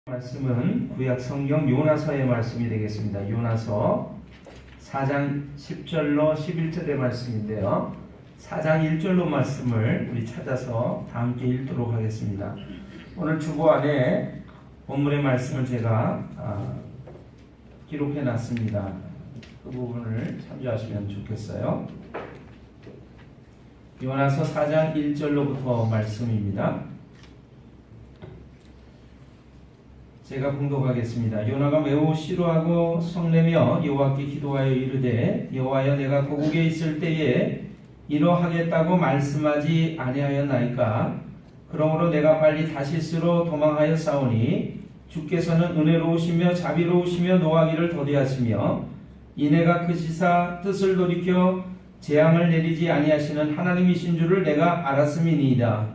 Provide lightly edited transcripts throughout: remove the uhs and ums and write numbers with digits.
말씀은 구약 성경 요나서의 말씀이 되겠습니다. 요나서 4장 10절로 11절의 말씀인데요. 4장 1절로 말씀을 우리 찾아서 다 함께 읽도록 하겠습니다. 오늘 주보 안에 본문의 말씀을 제가 기록해 놨습니다. 그 부분을 참조하시면 좋겠어요. 요나서 4장 1절로부터 말씀입니다. 제가 봉독하겠습니다. 요나가 매우 싫어하고 성내며 여호와께 기도하여 이르되 여호와여 내가 고국에 있을 때에 이러하겠다고 말씀하지 아니하였나이까. 그러므로 내가 빨리 다시스로 도망하여 싸우니 주께서는 은혜로우시며 자비로우시며 노하기를 더디하시며 이내가 그 시사 뜻을 돌이켜 재앙을 내리지 아니하시는 하나님이신 줄을 내가 알았음이니이다.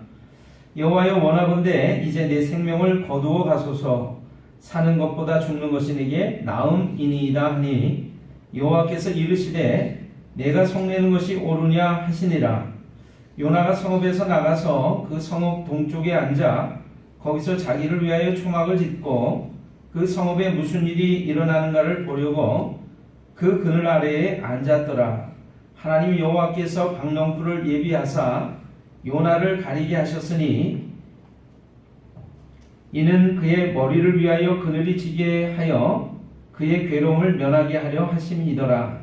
여호와여 원하건대 이제 내 생명을 거두어 가소서. 사는 것보다 죽는 것이 내게 나음이니이다 하니 여호와께서 이르시되 내가 성내는 것이 옳으냐 하시니라. 요나가 성읍에서 나가서 그 성읍 동쪽에 앉아 거기서 자기를 위하여 초막을 짓고 그 성읍에 무슨 일이 일어나는가를 보려고 그 그늘 아래에 앉았더라. 하나님 여호와께서 박넝쿨을 예비하사 요나를 가리게 하셨으니 이는 그의 머리를 위하여 그늘이 지게 하여 그의 괴로움을 면하게 하려 하심이더라.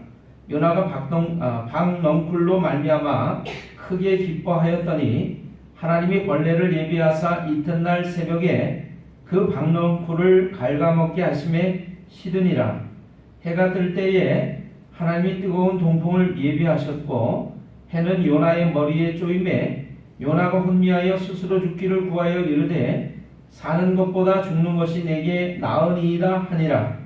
요나가 박넝쿨로 말미암아 크게 기뻐하였더니 하나님이 벌레를 예비하사 이튿날 새벽에 그 박넝쿨을 갉아먹게 하심에 시드니라. 해가 뜰 때에 하나님이 뜨거운 동풍을 예비하셨고 해는 요나의 머리에 쪼임에 요나가 혼미하여 스스로 죽기를 구하여 이르되 사는 것보다 죽는 것이 내게 나으니이다 하니라.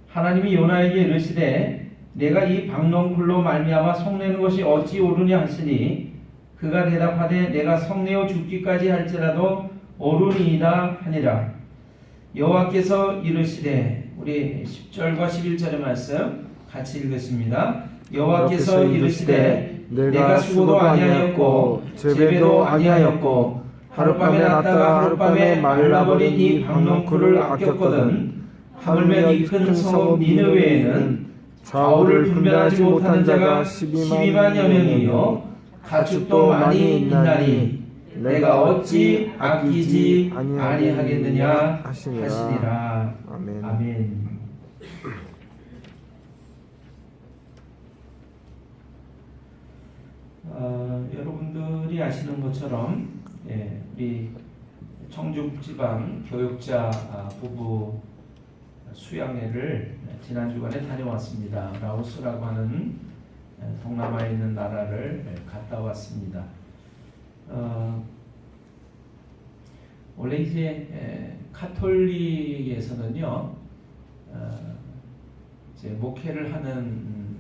하나님이 요나에게 이르시되 내가 이 박넝쿨로 말미암아 성내는 것이 어찌 옳으냐 하시니 그가 대답하되 내가 성내어 죽기까지 할지라도 옳으니이다 하니라. 여호와께서 이르시되 우리 10절과 11절의 말씀 같이 읽겠습니다. 여호와께서 이르시되 내가 수고도 아니하였고 재배도 아니하였고 하룻밤에 났다가 하룻밤에 말라버린 이 박넝쿨을 아꼈거든. 하물며 이 큰 성읍 니느웨에는 좌우를 분별하지 못하는 자가 12만여 명이요 가축도 많이 있나니 내가 어찌 아끼지 아니하겠느냐 하시니라. 아멘. 아멘. 여러분들이 아시는 것처럼 우리 청주지방 교육자 부부 수양회를 지난 주간에 다녀왔습니다. 라오스라고 하는 동남아에 있는 나라를 갔다 왔습니다. 원래 이제 카톨릭에서는요, 이제 목회를 하는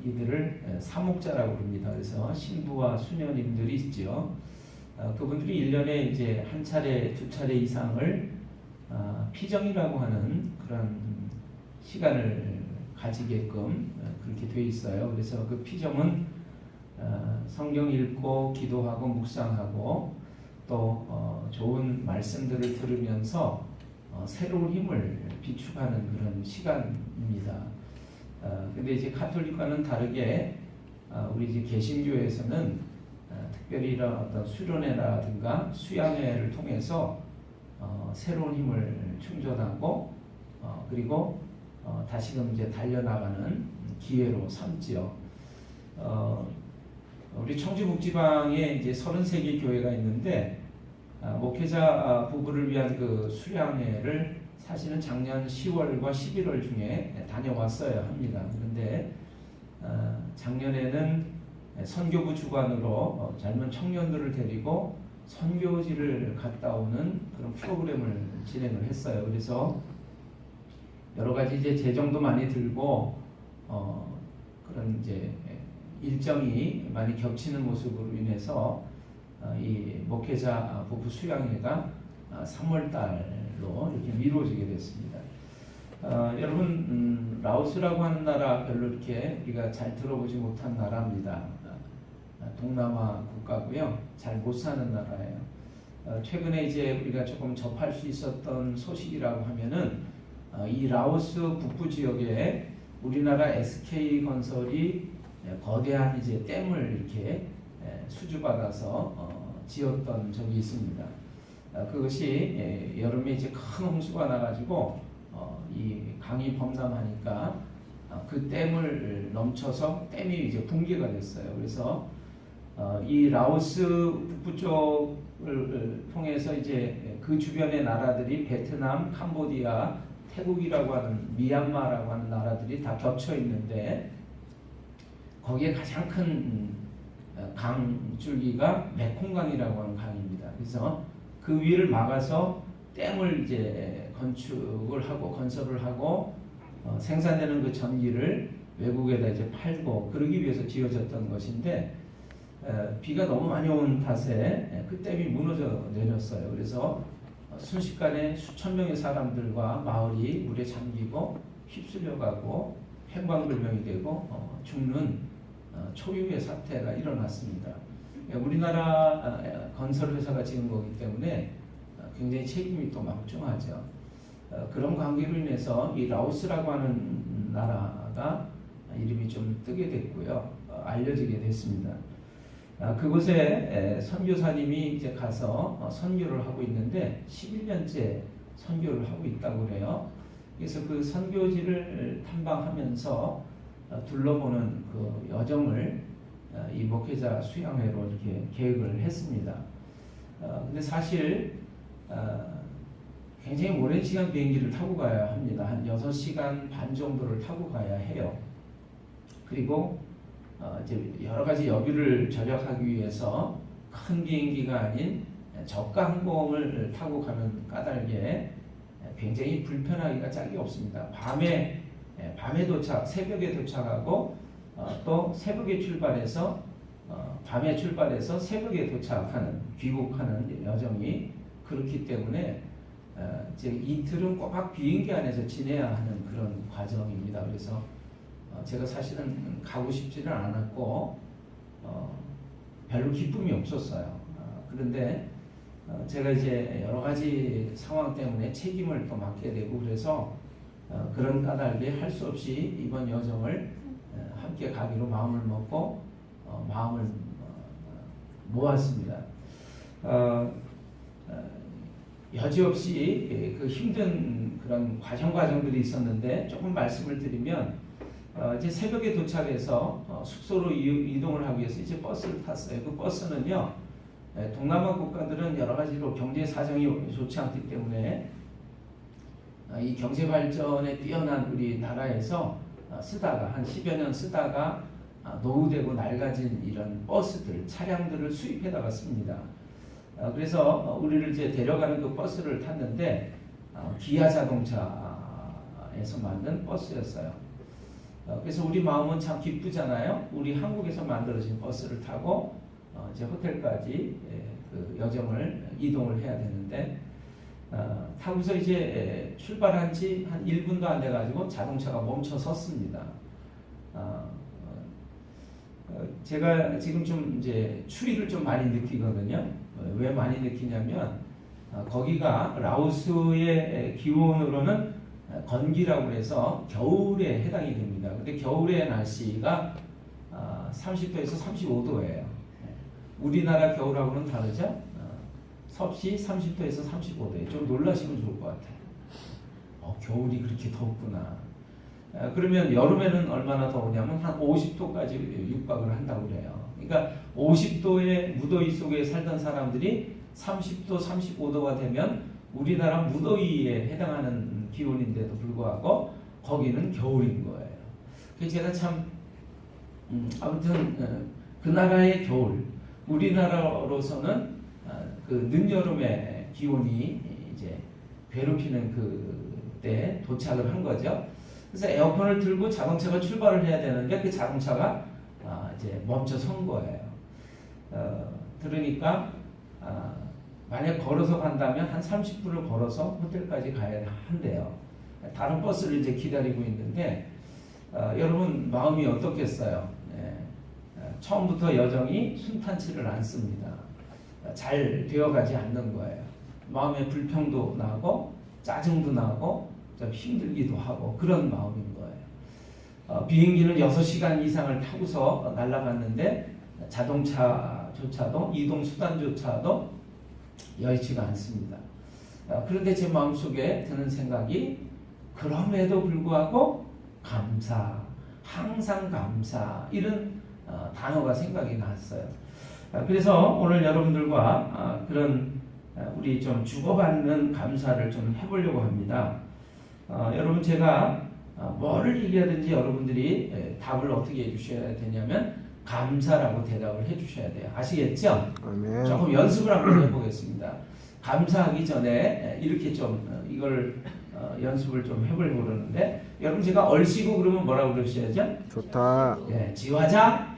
이들을 사목자라고 부릅니다. 그래서 신부와 수녀님들이 있죠. 그분들이 1년에 이제 한 차례, 두 차례 이상을 피정이라고 하는 그런 시간을 가지게끔 그렇게 돼 있어요. 그래서 그 피정은 성경 읽고 기도하고 묵상하고 또 좋은 말씀들을 들으면서 새로운 힘을 비축하는 그런 시간입니다. 근데 이제 카톨릭과는 다르게 우리 이제 개신교에서는 특별히 이런 어떤 수련회라든가 수양회를 통해서 새로운 힘을 충전하고 그리고 다시금 이제 달려나가는 기회로 삼지요. 우리 청주북지방에 이제 33개 교회가 있는데 목회자 부부를 위한 그 수양회를 사실은 작년 10월과 11월 중에 다녀왔어야 합니다. 그런데 작년에는 선교부 주관으로 젊은 청년들을 데리고 선교지를 갔다 오는 그런 프로그램을 진행을 했어요. 그래서 여러 가지 이제 재정도 많이 들고 그런 이제 일정이 많이 겹치는 모습으로 인해서 이 목회자 부부 수양회가 3월 달로 이렇게 미뤄지게 됐습니다. 여러분 라오스라고 하는 나라 별로 이렇게 우리가 잘 들어보지 못한 나라입니다. 동남아 국가고요. 잘 못 사는 나라예요. 최근에 이제 우리가 조금 접할 수 있었던 소식이라고 하면은 이 라오스 북부 지역에 우리나라 SK건설이 거대한 이제 댐을 이렇게 수주받아서 지었던 적이 있습니다. 그것이 여름에 이제 큰 홍수가 나가지고 이 강이 범람하니까 그 댐을 넘쳐서 댐이 이제 붕괴가 됐어요. 그래서 이 라오스 북부 쪽을 통해서 이제 그 주변의 나라들이 베트남, 캄보디아, 태국이라고 하는 미얀마라고 하는 나라들이 다 겹쳐 있는데 거기에 가장 큰 강줄기가 메콩강이라고 하는 강입니다. 그래서 그 위를 막아서 댐을 이제 건설을 하고 생산되는 그 전기를 외국에다 이제 팔고 그러기 위해서 지어졌던 것인데 비가 너무 많이 온 탓에 그 댐이 무너져 내렸어요. 그래서 순식간에 수천 명의 사람들과 마을이 물에 잠기고 휩쓸려가고 팽방불명이 되고 죽는 초유의 사태가 일어났습니다. 우리나라 건설회사가 지은 거기 때문에 굉장히 책임이 또 막중하죠. 그런 관계로 인해서 이 라오스라고 하는 나라가 이름이 좀 뜨게 됐고요. 알려지게 됐습니다. 그곳에 선교사님이 이제 가서 선교를 하고 있는데 11년째 선교를 하고 있다고 그래요. 그래서 그 선교지를 탐방하면서 둘러보는 그 여정을 이 목회자 수양회로 이렇게 계획을 했습니다. 근데 사실 굉장히 오랜 시간 비행기를 타고 가야 합니다. 한 6시간 반 정도를 타고 가야 해요. 그리고 이제 여러 가지 여비를 절약하기 위해서 큰 비행기가 아닌 저가 항공을 타고 가면 까닭에 굉장히 불편하기가 짝이 없습니다. 밤에 도착, 새벽에 도착하고 또 새벽에 출발해서 밤에 출발해서 새벽에 도착하는 귀국하는 여정이 그렇기 때문에 이제 이틀은 꼬박 비행기 안에서 지내야 하는 그런 과정입니다. 그래서 제가 사실은 가고 싶지는 않았고 별로 기쁨이 없었어요. 그런데 제가 이제 여러 가지 상황 때문에 책임을 또 맡게 되고 그래서 그런 까닭에 할 수 없이 이번 여정을 함께 가기로 마음을 먹고 마음을 모았습니다. 여지없이 그 힘든 그런 과정들이 있었는데 조금 말씀을 드리면 이제 새벽에 도착해서 숙소로 이동을 하기 위해서 이제 버스를 탔어요. 그 버스는요 동남아 국가들은 여러 가지로 경제 사정이 좋지 않기 때문에 이 경제 발전에 뛰어난 우리나라에서 쓰다가 한 10여 년 쓰다가 노후되고 낡아진 이런 버스들, 차량들을 수입해다가 씁니다. 그래서 우리를 이제 데려가는 그 버스를 탔는데 기아 자동차에서 만든 버스였어요. 그래서 우리 마음은 참 기쁘잖아요. 우리 한국에서 만들어진 버스를 타고 이제 호텔까지 그 여정을 이동을 해야 되는데 타고서 이제 출발한 지 한 1분도 안 돼가지고 자동차가 멈춰 섰습니다. 제가 지금 좀 이제 추위를 좀 많이 느끼거든요. 왜 많이 느끼냐면 거기가 라오스의 기온으로는 건기라고 해서 겨울에 해당이 됩니다. 근데 겨울의 날씨가 30도에서 35도예요. 우리나라 겨울하고는 다르죠? 섭씨 30도에서 35도에 좀 놀라시면 좋을 것 같아요. 겨울이 그렇게 덥구나. 그러면 여름에는 얼마나 더우냐면 한 50도까지 육박을 한다고 그래요. 그러니까 50도의 무더위 속에 살던 사람들이 30도, 35도가 되면 우리나라 무더위에 해당하는 기온인데도 불구하고 거기는 겨울인 거예요. 그래서 제가 참 아무튼 그 나라의 겨울, 우리나라로서는 그 늦여름의 기온이 이제 괴롭히는 그때 도착을 한 거죠. 그래서 에어컨을 틀고 자동차가 출발을 해야 되는데 그 자동차가 이제 멈춰 선 거예요. 그러니까 만약 걸어서 간다면 한 30분을 걸어서 호텔까지 가야 한대요. 다른 버스를 이제 기다리고 있는데 여러분 마음이 어떻겠어요? 처음부터 여정이 순탄치를 않습니다. 잘 되어가지 않는 거예요. 마음의 불평도 나고 짜증도 나고 좀 힘들기도 하고 그런 마음인 거예요. 비행기는 6시간 이상을 타고서 날아갔는데 자동차조차도 이동 수단조차도 여의치가 않습니다. 그런데 제 마음속에 드는 생각이 그럼에도 불구하고 감사, 항상 감사 이런 단어가 생각이 났어요. 그래서 오늘 여러분들과 그런 우리 좀 주고받는 감사를 좀 해보려고 합니다. 여러분 제가 뭐를 얘기하든지 여러분들이 답을 어떻게 해주셔야 되냐면 감사라고 대답을 해주셔야 돼요. 아시겠죠? 아멘. 조금 연습을 한번 해보겠습니다. 감사하기 전에 이렇게 좀 이걸 연습을 좀 해보려고 그러는데 여러분 제가 얼씨구 그러면 뭐라고 그러셔야죠? 좋다. 예, 지화자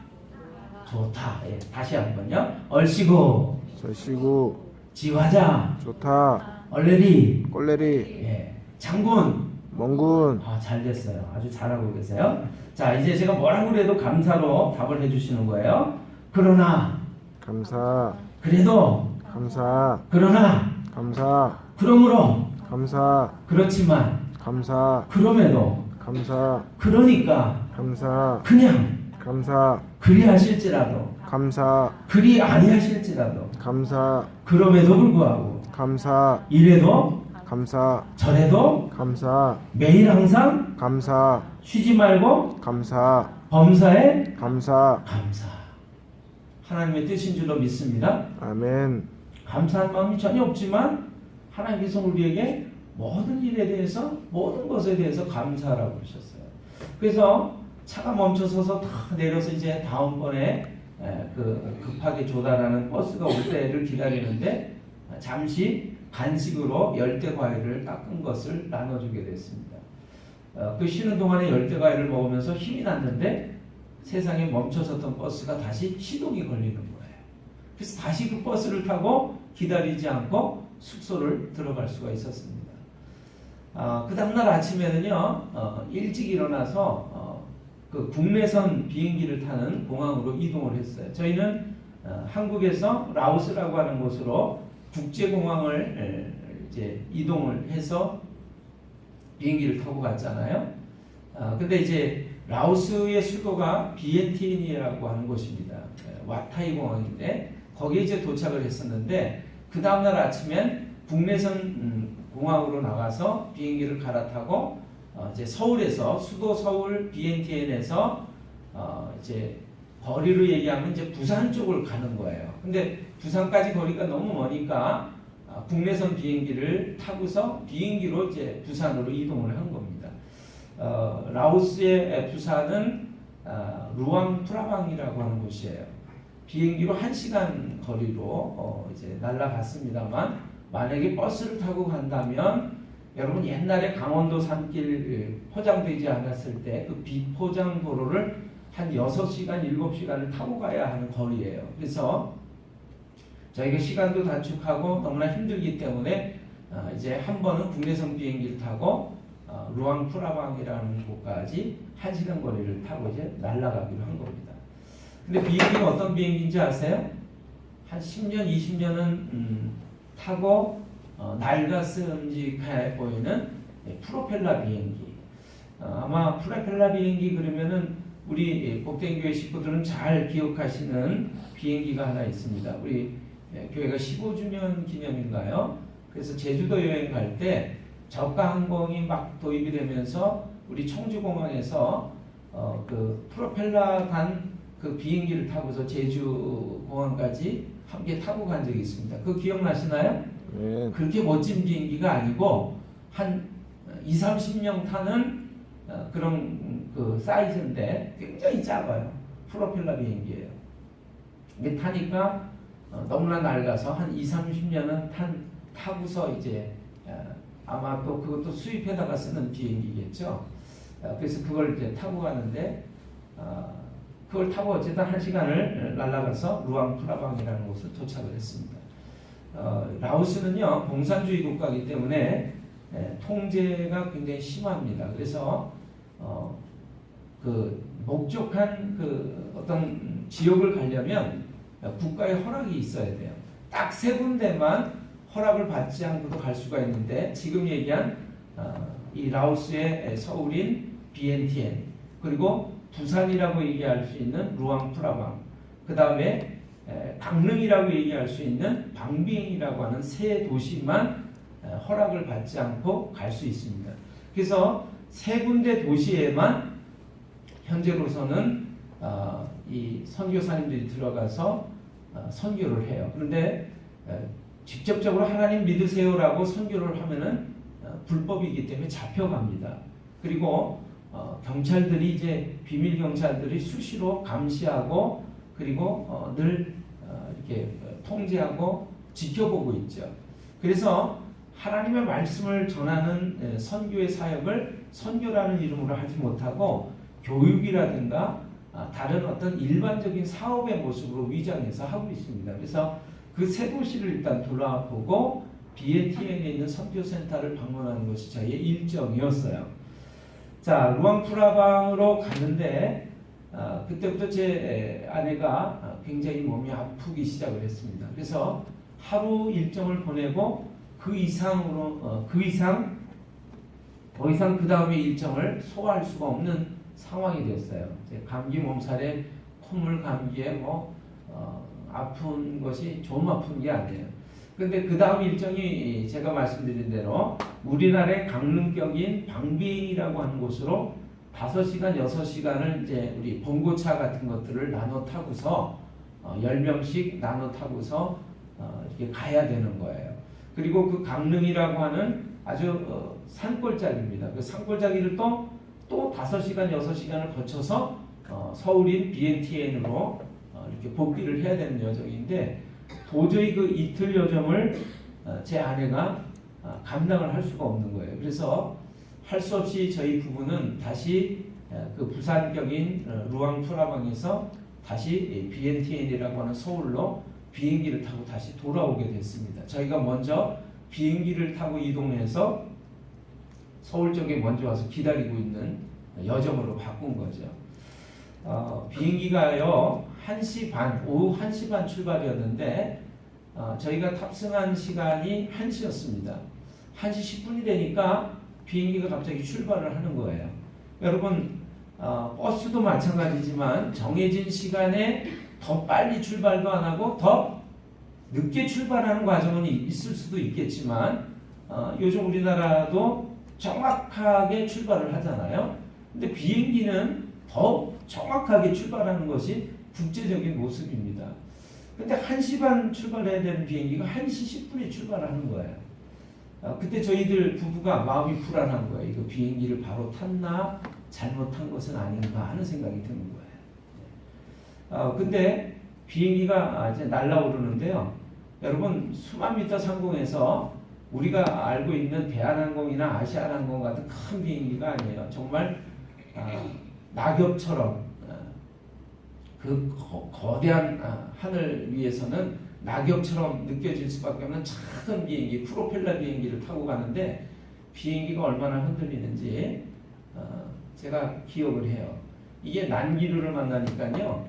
좋다. 예, 다시 한번요. 얼씨구 절시구 지화자 좋다. 얼레리 꼴레리 예, 장군 멍군 잘 됐어요. 아주 잘하고 계세요. 자 이제 제가 뭐라고 그래도 감사로 답을 해주시는 거예요. 그러나 감사 그래도 감사 그러나 감사 그러므로 감사 그렇지만 감사 그럼에도 감사 그러니까 감사 그냥 감사 그리하실지라도 감사 그리 아니하실지라도 감사 그럼에도 불구하고 감사 이래도 감사 저래도 감사 매일 항상 감사 쉬지 말고 감사 범사에 감사 감사. 하나님의 뜻인 줄로 믿습니다. 아멘. 감사한 마음이 전혀 없지만 하나님께서 우리에게 모든 일에 대해서 모든 것에 대해서 감사하라고 그러셨어요. 그래서 차가 멈춰서서 다 내려서 이제 다음번에 그 급하게 조달하는 버스가 올 때를 기다리는데 잠시 간식으로 열대 과일을 깎은 것을 나눠주게 됐습니다. 그 쉬는 동안에 열대 과일을 먹으면서 힘이 났는데 세상에 멈춰섰던 버스가 다시 시동이 걸리는 거예요. 그래서 다시 그 버스를 타고 기다리지 않고 숙소를 들어갈 수가 있었습니다. 그 다음날 아침에는요 일찍 일어나서 그 국내선 비행기를 타는 공항으로 이동을 했어요. 저희는 한국에서 라오스라고 하는 곳으로 국제공항을 이제 이동을 해서 비행기를 타고 갔잖아요. 근데 이제 라오스의 수도가 비엔티엔이라고 하는 곳입니다. 와타이 공항인데 거기에 이제 도착을 했었는데 그 다음날 아침엔 국내선 공항으로 나가서 비행기를 갈아타고 이제 서울에서 수도 서울 비엔티엔에서 이제 거리로 얘기하면 이제 부산 쪽을 가는 거예요. 근데 부산까지 거리가 너무 머니까 국내선 비행기를 타고서 비행기로 이제 부산으로 이동을 한 겁니다. 라오스의 부산은 루앙프라방이라고 하는 곳이에요. 비행기로 1시간 거리로 이제 날아갔습니다만 만약에 버스를 타고 간다면 여러분 옛날에 강원도 산길 포장되지 않았을 때 그 비포장 도로를 한 6시간, 7시간을 타고 가야 하는 거리예요. 그래서 저희가 시간도 단축하고 너무나 힘들기 때문에 이제 한 번은 국내선 비행기를 타고 루앙프라방이라는 곳까지 1시간 거리를 타고 이제 날아가기로 한 겁니다. 근데 비행기가 어떤 비행기인지 아세요? 한 10년, 20년은 타고 낡았음직해 보이는 프로펠러 비행기. 아마 프로펠러 비행기 그러면은 우리 복된교회 식구들은 잘 기억하시는 비행기가 하나 있습니다. 우리 교회가 15주년 기념인가요? 그래서 제주도 여행 갈 때 저가 항공이 막 도입이 되면서 우리 청주공항에서 그 프로펠러 단 그 비행기를 타고서 제주 공항까지 함께 타고 간 적이 있습니다. 그거 기억나시나요? 네. 그렇게 멋진 비행기가 아니고 한 20-30명 타는 그런 그 사이즈인데 굉장히 작아요. 프로펠러 비행기예요. 근데 타니까 너무나 낡아서 한 20-30년은 타고서 이제 아마 또 그것도 수입해다가 쓰는 비행기겠죠. 그래서 그걸 이제 타고 가는데 그걸 타고 어쨌든 1시간을 날아가서 루앙프라방이라는 곳을 도착을 했습니다. 라오스는요 공산주의 국가이기 때문에 통제가 굉장히 심합니다. 그래서 그 목적한 그 어떤 지역을 가려면 국가의 허락이 있어야 돼요. 딱 세 군데만 허락을 받지 않고도 갈 수가 있는데 지금 얘기한 이 라오스의 서울인 비엔티엔 그리고 부산이라고 얘기할 수 있는 루앙프라방 그 다음에 강릉이라고 얘기할 수 있는 방비행이라고 하는 세 도시만 허락을 받지 않고 갈 수 있습니다. 그래서 세 군데 도시에만 현재로서는 이 선교사님들이 들어가서 선교를 해요. 그런데 직접적으로 하나님 믿으세요라고 선교를 하면은 불법이기 때문에 잡혀갑니다. 그리고 경찰들이 이제 비밀 경찰들이 수시로 감시하고 그리고 늘 이렇게 통제하고 지켜보고 있죠. 그래서 하나님의 말씀을 전하는 선교의 사역을 선교라는 이름으로 하지 못하고 교육이라든가 다른 어떤 일반적인 사업의 모습으로 위장해서 하고 있습니다. 그래서 그 세 도시를 일단 돌아보고 비엔티엔에 있는 선교센터를 방문하는 것이 저희의 일정이었어요. 자, 루앙프라방으로 갔는데 그때부터 제 아내가 굉장히 몸이 아프기 시작을 했습니다. 그래서 하루 일정을 보내고 더 이상 그 다음에 일정을 소화할 수가 없는 상황이 됐어요. 감기 몸살에 콧물 감기에 아픈 것이 좀 아픈 게 아니에요. 근데 그 다음 일정이 제가 말씀드린 대로 우리나라의 강릉격인 방비행이라고 하는 곳으로 5시간, 6시간을 이제 우리 봉고차 같은 것들을 나눠 타고서 10명씩 나눠 타고서 이렇게 가야 되는 거예요. 그리고 그 강릉이라고 하는 아주 산골짜기입니다. 그 산골짜기를 또 5시간, 6시간을 거쳐서 서울인 비엔티엔으로 이렇게 복귀를 해야 되는 여정인데 도저히 그 이틀 여정을 제 아내가 감당을 할 수가 없는 거예요. 그래서 할 수 없이 저희 부부는 다시 그 부산격인 루앙프라방에서 다시 비엔티엔이라고 하는 서울로 비행기를 타고 다시 돌아오게 됐습니다. 저희가 먼저 비행기를 타고 이동해서 서울 쪽에 먼저 와서 기다리고 있는 여정으로 바꾼 거죠. 비행기가요 1시 반, 오후 1시 반 출발이었는데 저희가 탑승한 시간이 1시였습니다. 1시 10분이 되니까 비행기가 갑자기 출발을 하는 거예요. 여러분 버스도 마찬가지지만 정해진 시간에 더 빨리 출발도 안 하고 더 늦게 출발하는 과정은 있을 수도 있겠지만 요즘 우리나라도 정확하게 출발을 하잖아요. 근데 비행기는 더 정확하게 출발하는 것이 국제적인 모습입니다. 근데 1시 반 출발해야 되는 비행기가 1시 10분에 출발하는 거예요. 그때 저희들 부부가 마음이 불안한 거예요. 이거 비행기를 바로 탔나 잘못한 것은 아닌가 하는 생각이 드는 거예요. 근데 비행기가 이제 날아오르는데요. 여러분 수만 미터 상공에서 우리가 알고 있는 대한항공이나 아시아나항공 같은 큰 비행기가 아니에요. 정말 낙엽처럼 그 거대한 하늘 위에서는 낙엽처럼 느껴질 수밖에 없는 작은 비행기, 프로펠러 비행기를 타고 가는데 비행기가 얼마나 흔들리는지 제가 기억을 해요. 이게 난기류를 만나니까요.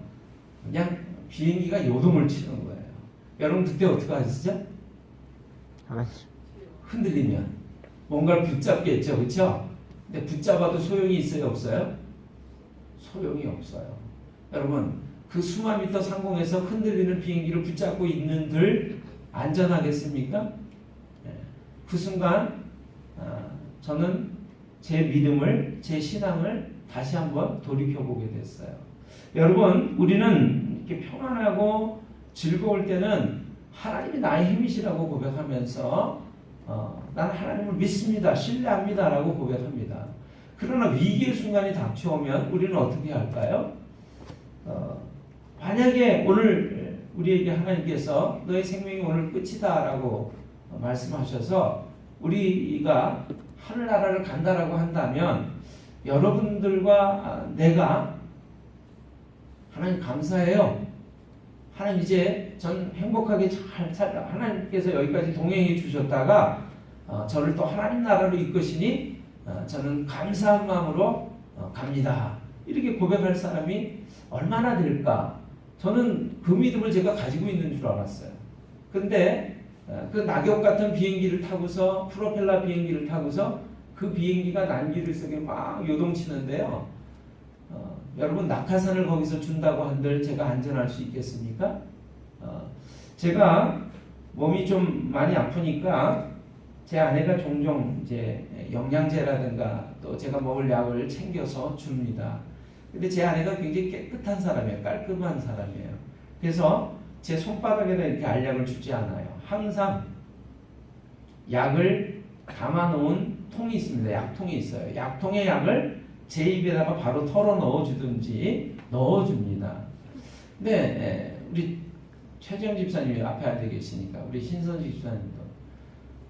그냥 비행기가 요동을 치는 거예요. 여러분 그때 어떻게 하시죠? 흔들리면 뭔가를 붙잡겠죠, 그렇죠? 근데 붙잡아도 소용이 있어요, 없어요? 소용이 없어요. 여러분 그 수만 미터 상공에서 흔들리는 비행기를 붙잡고 있는들 안전하겠습니까? 그 순간 저는 제 믿음을, 제 신앙을 다시 한번 돌이켜보게 됐어요. 여러분 우리는 이렇게 평안하고 즐거울 때는 하나님이 나의 힘이시라고 고백하면서 나는 하나님을 믿습니다, 신뢰합니다 라고 고백합니다. 그러나 위기의 순간이 닥쳐오면 우리는 어떻게 할까요? 만약에 오늘 우리에게 하나님께서 너의 생명이 오늘 끝이다 라고 말씀하셔서 우리가 하늘나라를 간다라고 한다면 여러분들과 내가 하나님 감사해요. 하나님 이제 전 행복하게 잘 살다. 하나님께서 여기까지 동행해 주셨다가 저를 또 하나님 나라로 이끄시니 저는 감사한 마음으로 갑니다. 이렇게 고백할 사람이 얼마나 될까? 저는 그 믿음을 제가 가지고 있는 줄 알았어요. 근데 그 낙엽 같은 비행기를 타고서 프로펠러 비행기를 타고서 그 비행기가 난기를 속에 막 요동치는데요. 여러분 낙하산을 거기서 준다고 한들 제가 안전할 수 있겠습니까? 제가 몸이 좀 많이 아프니까 제 아내가 종종 이제 영양제라든가 또 제가 먹을 약을 챙겨서 줍니다. 근데 제 아내가 굉장히 깨끗한 사람이에요. 깔끔한 사람이에요. 그래서 제 손바닥에다 이렇게 알약을 주지 않아요. 항상 약을 담아놓은 통이 있습니다. 약통이 있어요. 약통에 약을 제 입에다가 바로 털어 넣어주든지 넣어줍니다. 근데 우리 최재형 집사님이 앞에 앉아 계시니까 우리 신선식 집사님도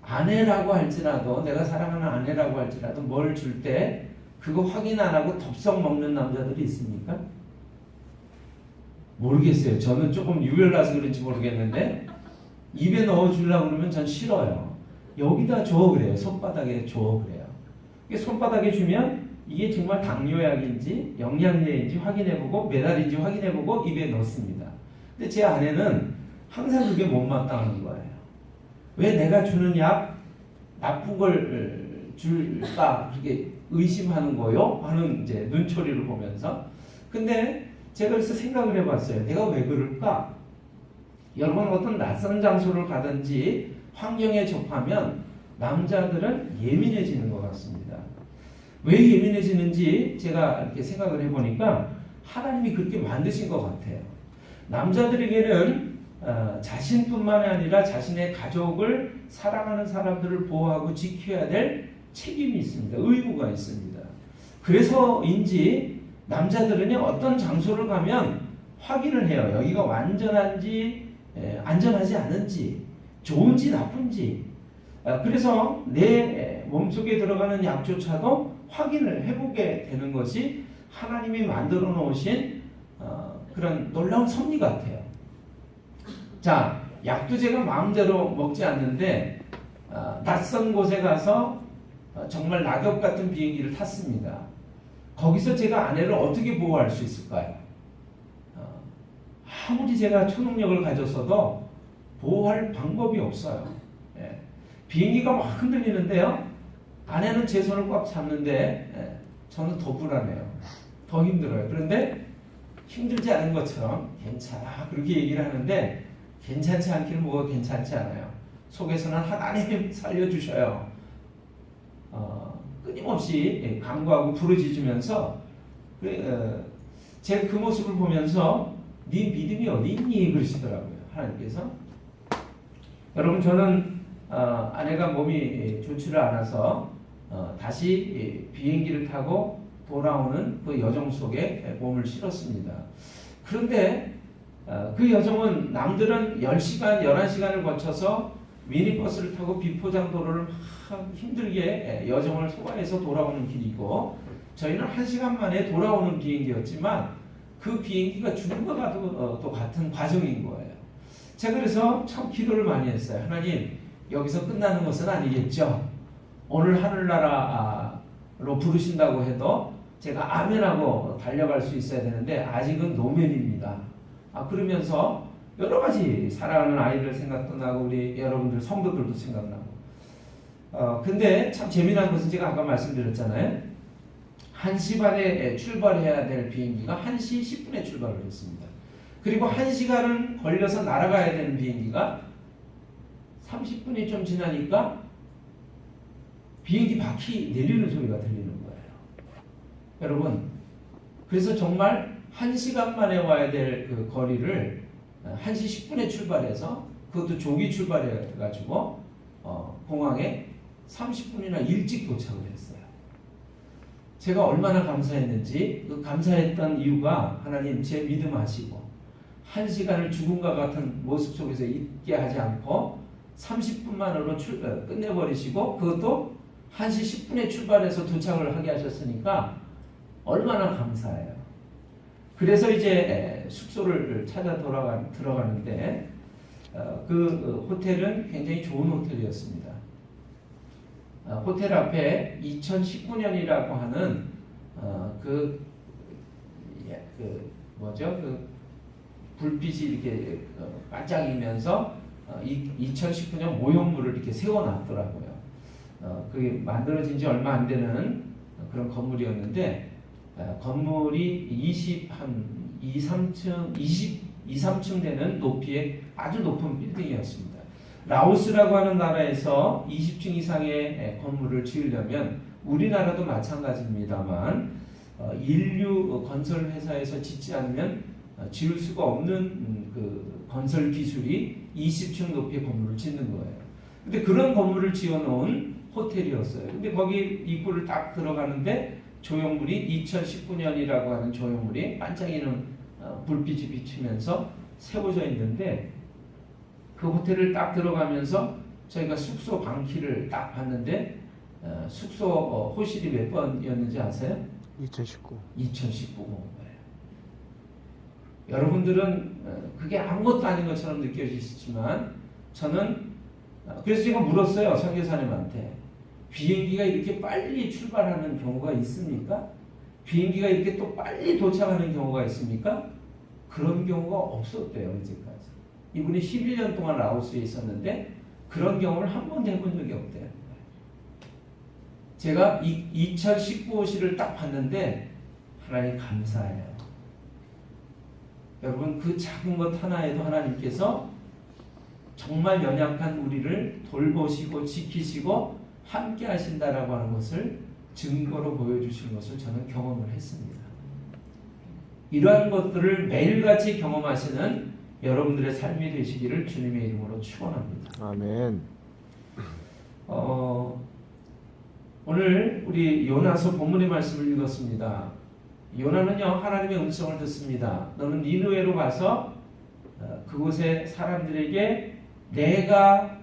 아내라고 할지라도 내가 사랑하는 아내라고 할지라도 뭘 줄 때 그거 확인 안 하고 덥석 먹는 남자들이 있습니까? 모르겠어요. 저는 조금 유별나서 그런지 모르겠는데 입에 넣어주려고 그러면 전 싫어요. 여기다 줘 그래요. 손바닥에 줘 그래요. 손바닥에 주면 이게 정말 당뇨약인지 영양제인지 확인해보고 메달인지 확인해보고 입에 넣습니다. 근데 제 아내는 항상 그게 못마땅한 거예요. 왜 내가 주는 약 나쁜 걸 줄까 그렇게 의심하는 거요? 하는 이제 눈초리를 보면서. 근데 제가 그래서 생각을 해봤어요. 내가 왜 그럴까? 여러분 어떤 낯선 장소를 가든지 환경에 접하면 남자들은 예민해지는 것 같습니다. 왜 예민해지는지 제가 이렇게 생각을 해보니까 하나님이 그렇게 만드신 것 같아요. 남자들에게는 자신뿐만 아니라 자신의 가족을 사랑하는 사람들을 보호하고 지켜야 될 책임이 있습니다. 의무가 있습니다. 그래서인지 남자들은 어떤 장소를 가면 확인을 해요. 여기가 완전한지 안전하지 않은지 좋은지 나쁜지. 그래서 내 몸속에 들어가는 약조차도 확인을 해보게 되는 것이 하나님이 만들어 놓으신 그런 놀라운 섭리 같아요. 자, 약도 제가 마음대로 먹지 않는데 낯선 곳에 가서 정말 낙엽 같은 비행기를 탔습니다. 거기서 제가 아내를 어떻게 보호할 수 있을까요? 아무리 제가 초능력을 가졌어도 보호할 방법이 없어요. 예. 비행기가 막 흔들리는데요. 아내는 제 손을 꽉 잡는데 저는 더 불안해요. 더 힘들어요. 그런데 힘들지 않은 것처럼 괜찮아 그렇게 얘기를 하는데 괜찮지 않기는 뭐가 괜찮지 않아요. 속에서는 하나님 살려주셔요. 끊임없이 간구하고 부르짖으면서 제가 그 모습을 보면서 네 믿음이 어디 있니? 그러시더라고요. 하나님께서. 여러분 저는 아내가 몸이 좋지를 않아서 다시 비행기를 타고 돌아오는 그 여정 속에 몸을 실었습니다. 그런데 그 여정은 남들은 10시간, 11시간을 거쳐서 미니버스를 타고 비포장도로를 막 힘들게 여정을 소화해서 돌아오는 길이고 저희는 1시간 만에 돌아오는 비행기였지만 그 비행기가 죽은 것과도 또 같은 과정인 거예요. 제가 그래서 참 기도를 많이 했어요. 하나님, 여기서 끝나는 것은 아니겠죠? 오늘 하늘나라로 부르신다고 해도 제가 아멘하고 달려갈 수 있어야 되는데 아직은 노면입니다. 그러면서 여러 가지 사랑하는 아이들 생각도 나고 우리 여러분들 성도들도 생각나고 근데 참 재미난 것은 제가 아까 말씀드렸잖아요. 1시 반에 출발해야 될 비행기가 1시 10분에 출발을 했습니다. 그리고 1시간은 걸려서 날아가야 되는 비행기가 30분이 좀 지나니까 비행기 바퀴 내리는 소리가 들리는 거예요. 여러분, 그래서 정말 1시간 만에 와야 될 그 거리를 1시 10분에 출발해서 그것도 조기 출발해가지고 공항에 30분이나 일찍 도착을 했어요. 제가 얼마나 감사했는지 그 감사했던 이유가 하나님 제 믿음 아시고 1시간을 죽음과 같은 모습 속에서 있게 하지 않고 30분만으로 끝내버리시고 그것도 1시 10분에 출발해서 도착을 하게 하셨으니까 얼마나 감사해요. 그래서 이제 숙소를 찾아 들어가는데 그 호텔은 굉장히 좋은 호텔이었습니다. 호텔 앞에 2019년이라고 하는 그 불빛이 이렇게 반짝이면서 2019년 모형물을 이렇게 세워놨더라고요. 그게 만들어진 지 얼마 안 되는 그런 건물이었는데 건물이 23층 되는 높이의 아주 높은 빌딩이었습니다. 라오스라고 하는 나라에서 20층 이상의 건물을 지으려면 우리나라도 마찬가지입니다만 인류 건설 회사에서 짓지 않으면 지을 수가 없는 그 건설 기술이 20층 높이의 건물을 짓는 거예요. 근데 그런 건물을 지어놓은 호텔이었어요. 근데 거기 입구를 딱 들어가는데 조형물이 2019년이라고 하는 조형물이 반짝이는 불빛이 비치면서 세워져 있는데 그 호텔을 딱 들어가면서 저희가 숙소 방키를 딱 봤는데 숙소 호실이 몇 번이었는지 아세요? 2019. 2019번. 여러분들은 그게 아무것도 아닌 것처럼 느껴지시지만 저는 그래서 제가 물었어요. 선교사님한테 비행기가 이렇게 빨리 출발하는 경우가 있습니까? 비행기가 이렇게 또 빨리 도착하는 경우가 있습니까? 그런 경우가 없었대요. 이제까지. 이분이 11년 동안 라오스에 있었는데 그런 경험을 한 번도 해본 적이 없대요. 제가 2019호실을 딱 봤는데 하나님 감사해요. 여러분 그 작은 것 하나에도 하나님께서 정말 연약한 우리를 돌보시고 지키시고 함께 하신다라고 하는 것을 증거로 보여주시는 것을 저는 경험을 했습니다. 이러한 것들을 매일같이 경험하시는 여러분들의 삶이 되시기를 주님의 이름으로 축원합니다. 아멘. 오늘 우리 요나서 본문의 말씀을 읽었습니다. 요나는요 하나님의 음성을 듣습니다. 너는 니느웨로 가서 그곳의 사람들에게 내가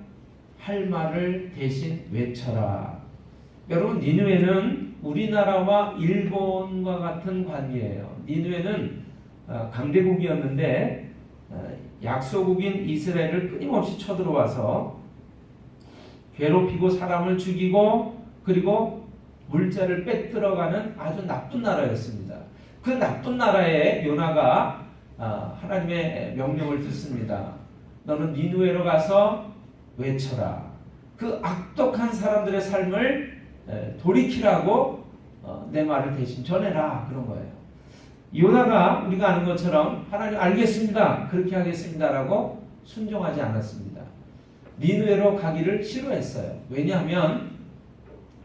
할 말을 대신 외쳐라. 여러분 니느웨는 우리나라와 일본과 같은 관계예요. 니느웨는 강대국이었는데 약소국인 이스라엘을 끊임없이 쳐들어와서 괴롭히고 사람을 죽이고 그리고 물자를 빼들어가는 아주 나쁜 나라였습니다. 그 나쁜 나라에 요나가 하나님의 명령을 듣습니다. 너는 니느웨로 가서 외쳐라. 그 악독한 사람들의 삶을 돌이키라고 내 말을 대신 전해라. 그런 거예요. 요나가 우리가 아는 것처럼 하나님 알겠습니다. 그렇게 하겠습니다라고 순종하지 않았습니다. 니느웨로 가기를 싫어했어요. 왜냐하면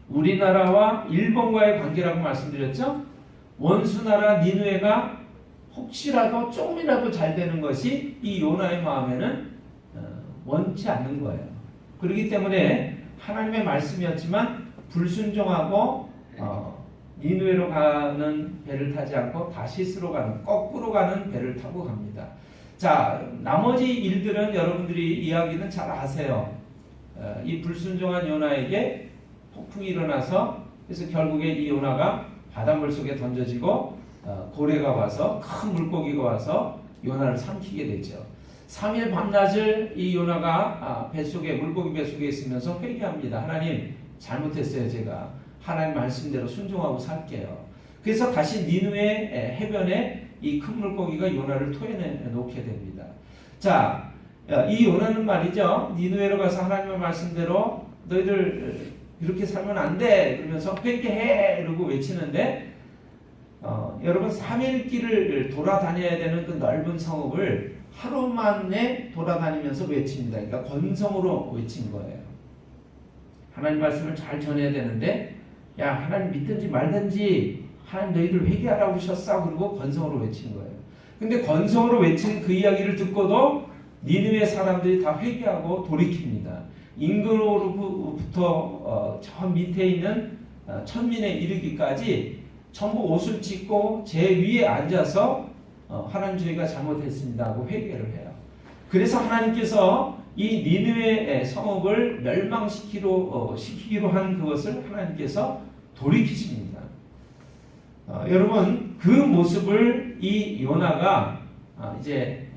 우리나라와 일본과의 관계라고 말씀드렸죠. 원수나라 니느웨가 혹시라도 조금이라도 잘 되는 것이 이 요나의 마음에는 원치 않는 거예요. 그렇기 때문에 하나님의 말씀이었지만 불순종하고 니느웨로 가는 배를 타지 않고 다시스로 가는 거꾸로 가는 배를 타고 갑니다. 자, 나머지 일들은 여러분들이 이야기는 잘 아세요. 이 불순종한 요나에게 폭풍이 일어나서 그래서 결국에 이 요나가 바닷물 속에 던져지고 고래가 와서 큰 물고기가 와서 요나를 삼키게 되죠. 3일 밤낮을 이 요나가 뱃속에 물고기 뱃속에 있으면서 회개합니다. 하나님 잘못했어요. 제가 하나님 말씀대로 순종하고 살게요. 그래서 다시 니느웨 해변에 이 큰 물고기가 요나를 토해내 놓게 됩니다. 자, 이 요나는 말이죠. 니느웨로 가서 하나님의 말씀대로 너희들 이렇게 살면 안 돼. 그러면서 회개해. 이러고 외치는데 여러분 3일 길을 돌아다녀야 되는 그 넓은 성읍을 하루 만에 돌아다니면서 외칩니다. 그러니까 건성으로 외친 거예요. 하나님 말씀을 잘 전해야 되는데 야 하나님 믿든지 말든지 하나님 너희들 회개하라고 하셨어. 그리고 건성으로 외친 거예요. 근데 건성으로 외친 그 이야기를 듣고도 니느웨 사람들이 다 회개하고 돌이킵니다. 인근으로부터 저 밑에 있는 천민에 이르기까지 전부 옷을 찢고 제 위에 앉아서 하나님 저희가 잘못했습니다 하고 회개를 해요. 그래서 하나님께서 이 니느웨 성읍을 멸망시키기로 한 그것을 하나님께서 돌이키십니다. 여러분 그 모습을 이 요나가 이제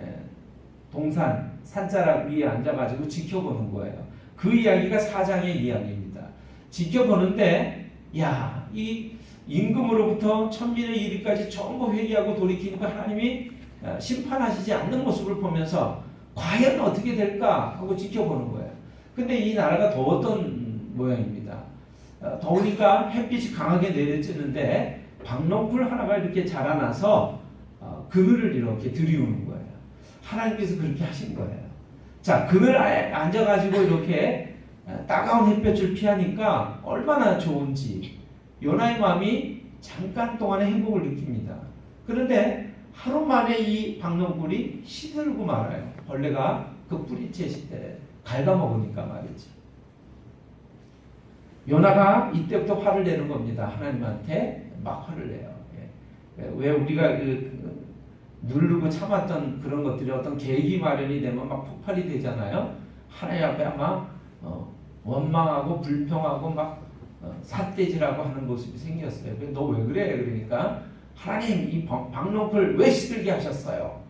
산자락 위에 앉아가지고 지켜보는 거예요. 그 이야기가 4장의 이야기입니다. 지켜보는데 야, 이 임금으로부터 천민의 이르기까지 전부 회개하고 돌이키니까 하나님이 심판하시지 않는 모습을 보면서 과연 어떻게 될까 하고 지켜보는 거예요. 근데 이 나라가 더웠던 모양입니다. 더우니까 햇빛이 강하게 내려지는데 박농풀 하나가 이렇게 자라나서 그늘을 이렇게 들이우는 거예요. 하나님께서 그렇게 하신 거예요. 자, 그늘 아래 앉아가지고 이렇게 따가운 햇볕을 피하니까 얼마나 좋은지 요나의 마음이 잠깐 동안의 행복을 느낍니다. 그런데 하루 만에 이 박농불이 시들고 말아요. 벌레가 그 뿌리채 때 갉아먹으니까 말이지. 요나가 이때부터 화를 내는 겁니다. 하나님한테 막 화를 내요. 왜 우리가 누르고 참았던 그런 것들이 어떤 계기 마련이 되면 막 폭발이 되잖아요. 하나님 앞에 아마 원망하고 불평하고 막 삿대질하고 하는 모습이 생겼어요. 너 왜 그래? 그러니까 하나님 이 박농풀 왜 시들게 하셨어요?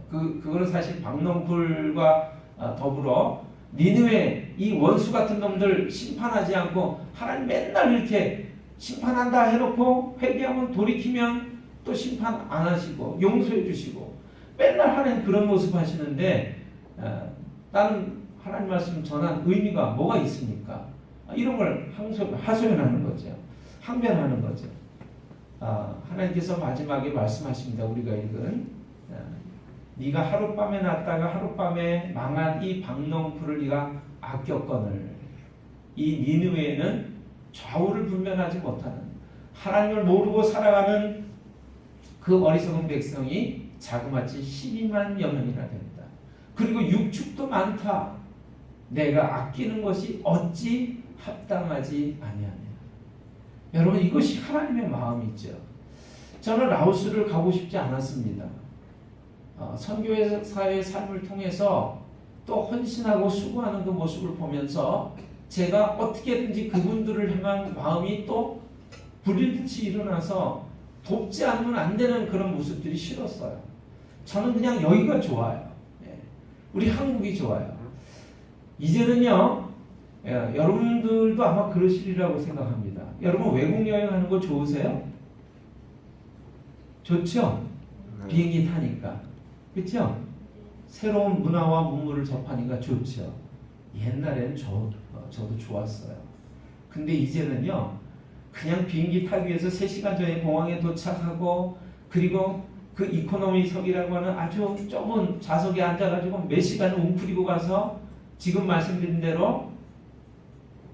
그거는 사실 박농풀과 더불어 니느웨 이 원수 같은 놈들 심판하지 않고 하나님 맨날 이렇게 심판한다 해놓고 회개하면 돌이키면 또 심판 안 하시고 용서해 주시고 맨날 하나님 그런 모습 하시는데 나는 하나님 말씀 전한 의미가 뭐가 있습니까? 이런 걸 하소연하는 거죠. 항변하는 거죠. 하나님께서 마지막에 말씀하십니다. 우리가 읽은 네가 하룻밤에 났다가 하룻밤에 망한 이 박농풀을 네가 아꼈거늘 이 니느웨에는 좌우를 분별하지 못하는 하나님을 모르고 살아가는 그 어리석은 백성이 자그마치 12만 여명이나 된다. 그리고 육축도 많다. 내가 아끼는 것이 어찌 합당하지 아니하냐. 여러분 이것이 하나님의 마음이죠. 저는 라오스를 가고 싶지 않았습니다. 선교사의 삶을 통해서 또 헌신하고 수고하는 그 모습을 보면서 제가 어떻게든지 그분들을 향한 마음이 또 불일듯이 일어나서 돕지 않으면 안 되는 그런 모습들이 싫었어요. 저는 그냥 여기가 좋아요. 우리 한국이 좋아요. 이제는요, 여러분들도 아마 그러시리라고 생각합니다. 여러분 외국 여행하는 거 좋으세요? 좋죠? 네. 비행기 타니까. 그렇죠? 새로운 문화와 문물을 접하니까 좋죠. 옛날에는 저도 좋았어요. 근데 이제는요, 그냥 비행기 타기 위해서 3시간 전에 공항에 도착하고 그리고 그 이코노미석이라고 하는 아주 좁은 좌석에 앉아가지고 몇 시간을 웅크리고 가서 지금 말씀드린 대로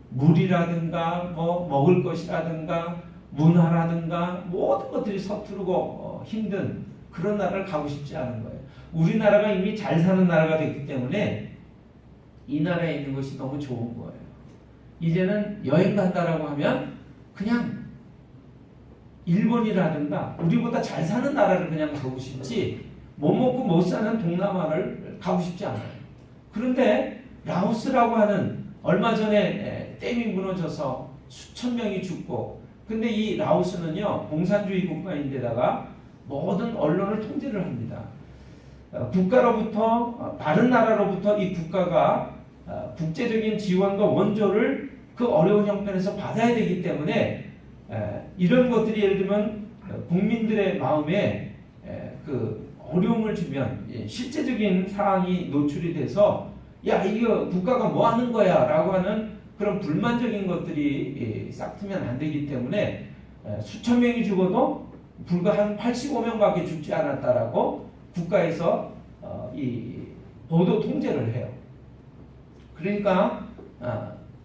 물이라든가 뭐 먹을 것이라든가 문화라든가 모든 것들이 서투르고 힘든 그런 나라를 가고 싶지 않은 거예요. 우리나라가 이미 잘 사는 나라가 됐기 때문에 이 나라에 있는 것이 너무 좋은 거예요. 이제는 여행 간다라고 하면 그냥 일본이라든가 우리보다 잘 사는 나라를 그냥 가고 싶지 못 먹고 못 사는 동남아를 가고 싶지 않아요. 그런데 라오스라고 하는 얼마 전에 댐이 무너져서 수천 명이 죽고 근데 이 라오스는요 공산주의 국가인데다가 모든 언론을 통제를 합니다. 국가로부터 다른 나라로부터 이 국가가 국제적인 지원과 원조를 그 어려운 형편에서 받아야 되기 때문에 이런 것들이 예를 들면 국민들의 마음에 그 어려움을 주면 실제적인 사항이 노출이 돼서 야 이거 국가가 뭐 하는 거야 라고 하는 그런 불만적인 것들이 싹트면 안 되기 때문에 수천 명이 죽어도 불과 한 85명밖에 죽지 않았다라고 국가에서 이 보도 통제를 해요. 그러니까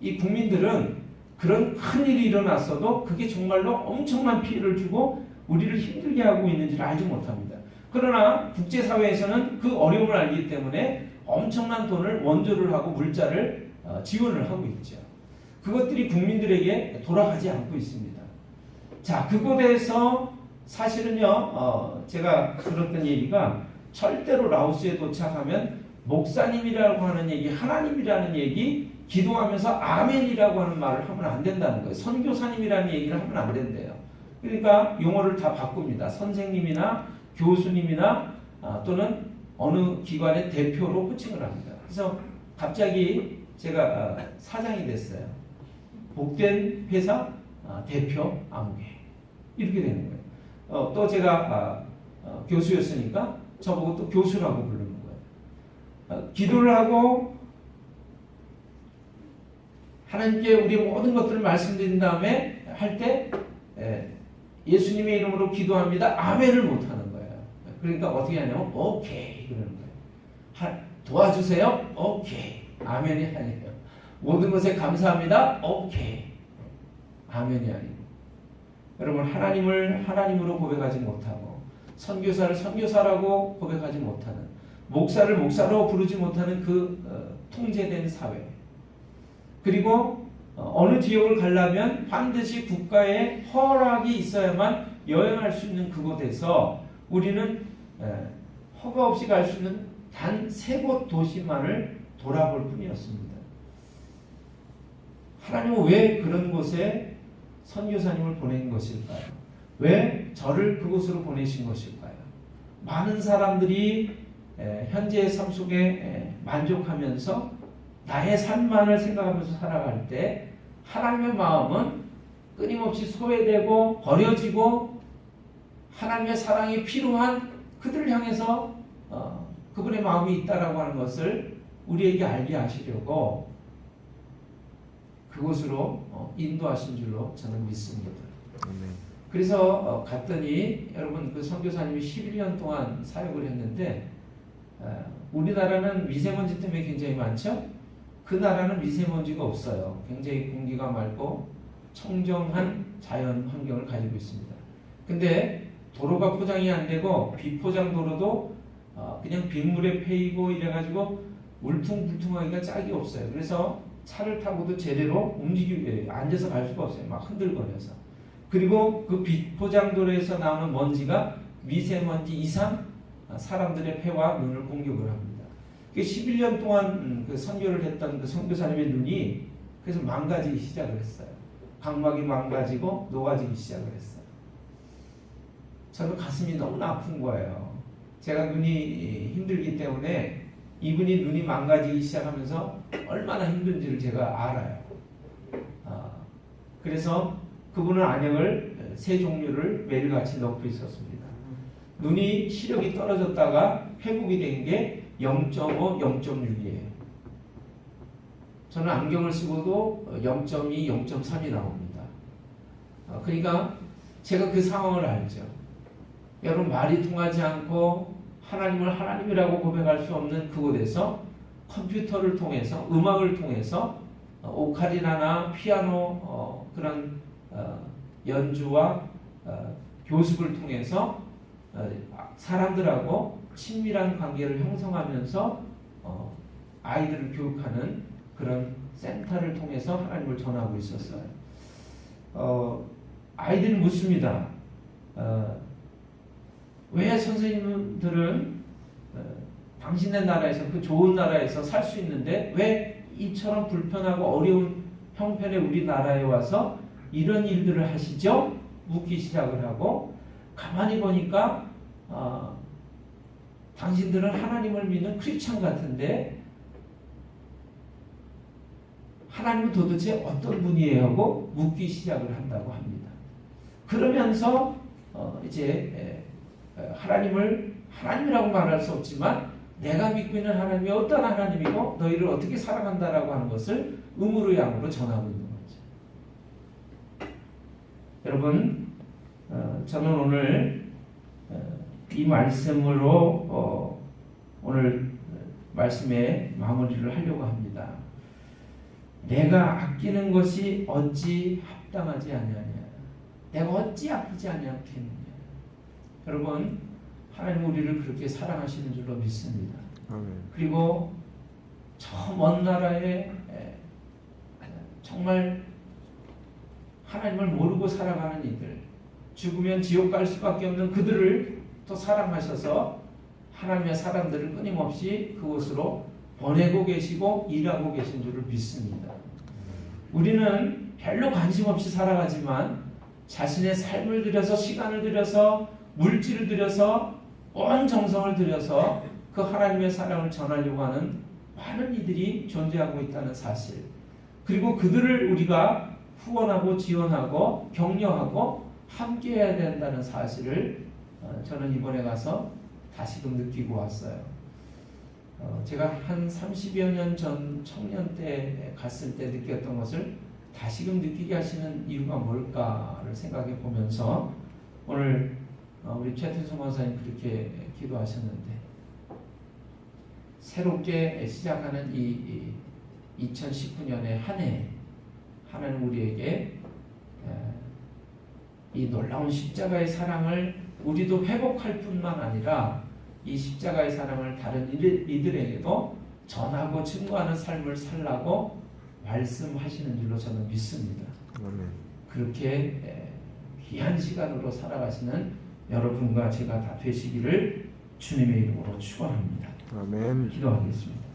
이 국민들은 그런 큰 일이 일어났어도 그게 정말로 엄청난 피해를 주고 우리를 힘들게 하고 있는지를 알지 못합니다. 그러나 국제사회에서는 그 어려움을 알기 때문에 엄청난 돈을 원조를 하고 물자를 지원을 하고 있죠. 그것들이 국민들에게 돌아가지 않고 있습니다. 자, 그곳에서 사실은요, 제가 들었던 얘기가 절대로 라오스에 도착하면 목사님이라고 하는 얘기, 하나님이라는 얘기, 기도하면서 아멘이라고 하는 말을 하면 안 된다는 거예요. 선교사님이라는 얘기를 하면 안 된대요. 그러니까 용어를 다 바꿉니다. 선생님이나 교수님이나 또는 어느 기관의 대표로 호칭을 합니다. 그래서 갑자기 제가 사장이 됐어요. 복된 회사 대표 아무개 이렇게 되는 거예요. 또 제가 교수였으니까 저보고 또 교수라고 부르는 거예요. 기도를 하고 하나님께 우리 모든 것들을 말씀드린 다음에 할 때 예수님의 이름으로 기도합니다. 아멘을 못하는 거예요. 그러니까 어떻게 하냐면 오케이 그러는 거예요. 도와주세요. 오케이. 아멘이 아니에요. 모든 것에 감사합니다. 오케이. 아멘이 아니고. 여러분 하나님을 하나님으로 고백하지 못하고 선교사를 선교사라고 고백하지 못하는 목사를 목사로 부르지 못하는 그 통제된 사회. 그리고 어느 지역을 가려면 반드시 국가의 허락이 있어야만 여행할 수 있는 그곳에서 우리는 허가 없이 갈 수 있는 단 3곳 도시만을 돌아볼 뿐이었습니다. 하나님은 왜 그런 곳에 선교사님을 보낸 것일까요? 왜 저를 그곳으로 보내신 것일까요? 많은 사람들이 현재의 삶 속에 만족하면서 나의 삶만을 생각하면서 살아갈 때 하나님의 마음은 끊임없이 소외되고 버려지고 하나님의 사랑이 필요한 그들을 향해서 그분의 마음이 있다라고 하는 것을 우리에게 알게 하시려고 그곳으로 인도하신 줄로 저는 믿습니다. 그래서 갔더니 여러분 그 선교사님이 11년 동안 사역을 했는데 우리나라는 미세먼지 때문에 굉장히 많죠? 그 나라는 미세먼지가 없어요. 굉장히 공기가 맑고 청정한 자연 환경을 가지고 있습니다. 근데 도로가 포장이 안 되고 비포장 도로도 그냥 빗물에 패이고 이래가지고 울퉁불퉁하기가 짝이 없어요. 그래서 차를 타고도 제대로 앉아서 갈 수가 없어요. 막 흔들거려서. 그리고 그 비포장 도로에서 나오는 먼지가 미세먼지 이상 사람들의 폐와 눈을 공격을 합니다. 11년 동안 그 선교를 했던 그 선교사님의 눈이 그래서 망가지기 시작을 했어요. 각막이 망가지고 녹아지기 시작을 했어요. 저는 가슴이 너무나 아픈 거예요. 제가 눈이 힘들기 때문에 이분이 눈이 망가지기 시작하면서 얼마나 힘든지를 제가 알아요. 그래서 그분은 안약을 3종류를 매일같이 넣고 있었습니다. 눈이 시력이 떨어졌다가 회복이 된 게 0.5, 0.6이에요. 저는 안경을 쓰고도 0.2, 0.3이 나옵니다. 그러니까 제가 그 상황을 알죠. 여러분 말이 통하지 않고 하나님을 하나님이라고 고백할 수 없는 그곳에서 컴퓨터를 통해서 음악을 통해서 오카리나나 피아노 그런 연주와 교습을 통해서 사람들하고 친밀한 관계를 형성하면서 아이들을 교육하는 그런 센터를 통해서 하나님을 전하고 있었어요. 아이들이 묻습니다. 왜 선생님들은 당신네 나라에서 그 좋은 나라에서 살 수 있는데 왜 이처럼 불편하고 어려운 형편의 우리나라에 와서 이런 일들을 하시죠? 묻기 시작을 하고 가만히 보니까 당신들은 하나님을 믿는 크리스찬 같은데 하나님은 도대체 어떤 분이에요? 하고 묻기 시작을 한다고 합니다. 그러면서 이제 하나님을 하나님이라고 말할 수 없지만 내가 믿고 있는 하나님이 어떤 하나님이고 너희를 어떻게 사랑한다라고 하는 것을 음으로 양으로 전하고 있는 거죠. 여러분 저는 오늘 이 말씀으로 오늘 말씀의 마무리를 하려고 합니다. 내가 아끼는 것이 어찌 합당하지 아니하냐. 내가 어찌 아끼지 아니하겠느냐. 여러분 하나님 우리를 그렇게 사랑하시는 줄로 믿습니다. 그리고 저 먼 나라에 정말 하나님을 모르고 살아가는 이들, 죽으면 지옥 갈 수밖에 없는 그들을 또 사랑하셔서 하나님의 사람들을 끊임없이 그곳으로 보내고 계시고 일하고 계신 줄을 믿습니다. 우리는 별로 관심 없이 살아가지만 자신의 삶을 들여서 시간을 들여서 물질을 들여서 온 정성을 들여서 그 하나님의 사랑을 전하려고 하는 많은 이들이 존재하고 있다는 사실, 그리고 그들을 우리가 후원하고 지원하고 격려하고 함께해야 된다는 사실을 저는 이번에 가서 다시금 느끼고 왔어요. 제가 한 30여 년 전 청년 때 갔을 때 느꼈던 것을 다시금 느끼게 하시는 이유가 뭘까를 생각해 보면서 오늘 우리 최태성 원사님 그렇게 기도하셨는데 새롭게 시작하는 이 2019년의 한 해 하나님 우리에게 이 놀라운 십자가의 사랑을 우리도 회복할 뿐만 아니라 이 십자가의 사랑을 다른 이들에게도 전하고 증거하는 삶을 살라고 말씀하시는 줄로 저는 믿습니다. 아멘. 그렇게 귀한 시간으로 살아가시는 여러분과 제가 다 되시기를 주님의 이름으로 축원합니다. 아멘. 기도하겠습니다.